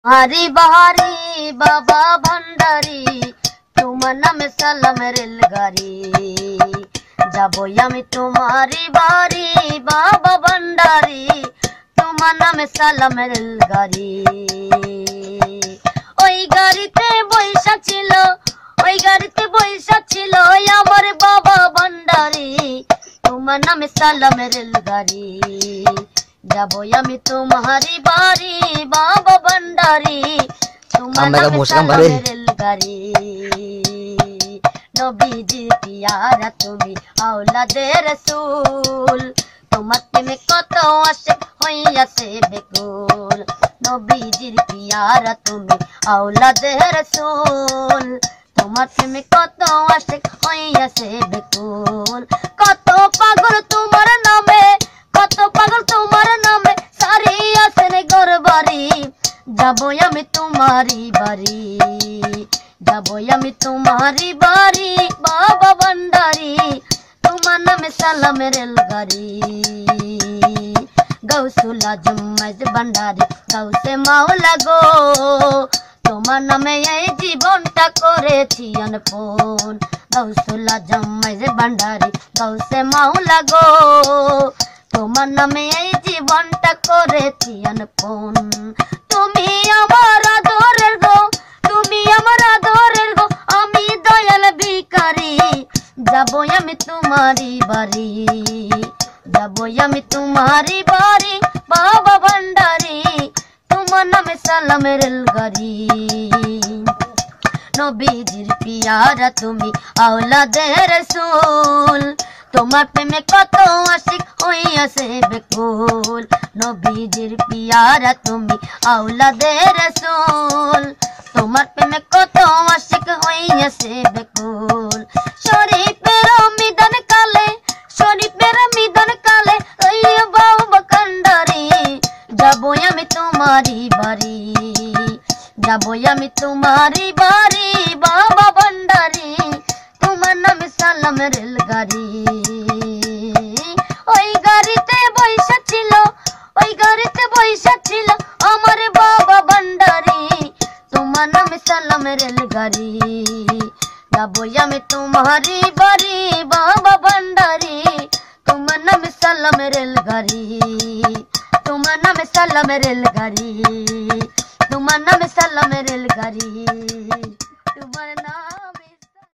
हरी बहारी बाबा भंडारी तुम्हार नामे सालाम रेलगाड़ी যাবো আমি তোমারি বাড়ি বাবা ভান্ডারি তোমার নামে সালাম রেলগাড়ি ওই গাড়িতে বৈশা ছিল আমার বাবা ভান্ডারি তোমার নামে সালাম রেলগাড়ি যাবো আমি তোমারি বাড়ি বাবা ভান্ডারি তোমার নামে সালাম রেলগাড়ি নবীজির পিয়ারা তুমি আওলাদে রাসূল তোমার প্রেমে কত আশিক হইয়াছে বেকুল নবীজির পিয়ারা তুমি আওলাদে রাসূল তোমার প্রেমে কত আশিক হইয়াছে বেকুল কত পাগল তোমার নামে সারিয়াছেন ঘরবাড়ি যাবো আমি তোমারি বাড়ি যাবো আমি তোমারি বাড়ি বাবা ভান্ডারি তোমার নামে সালাম রেলগাড়ি গৌসুল আজম মাইজ ভান্ডারি গৌসে মাওলা গো তোমার নামে এই জীবনটা করেছি অনপন গৌসুল আজম মাইজ ভান্ডারি গৌসে মাওলা গো তোমার নামে এই জীবনটা করেছি অনপন তুমি আমার আদরের গো আমি দয়াল ভিখারি যাবো আমি তোমারি বাড়ি যাবো আমি তোমারি বাড়ি বাবা ভান্ডারি তোমার নামে সালাম রেলগাড়ি নবীজির পিয়ারা তুমি আওলাদে রাসূল তোমার প্রেমে কত আশিক হইয়াছে বেকুল নবীজির পিয়ারা তুমি আওলাদে রাসূল তোমার প্রেমে কত আশিক হইয়াছে বেকুল শরীফের মিদন কালে রইয়া বাবা কান্ডারি যাবো আমি তোমারি বাড়ি যাবো আমি তোমারি বাড়ি বাবা ভান্ডারি তোমার নামে সালাম রেলগাড়ি ওই গাড়িতে বৈশা ছিল আমার বাবা ভান্ডারি তোমার নামে সালাম রেলগাড়ি যাবো আমি তোমারি বাড়ি বাবা ভান্ডারি তোমার নামে সালাম রেলগাড়ি তোমার নামে সালাম রেলগাড়ি তোমার নামে সালাম রেলগাড়ি।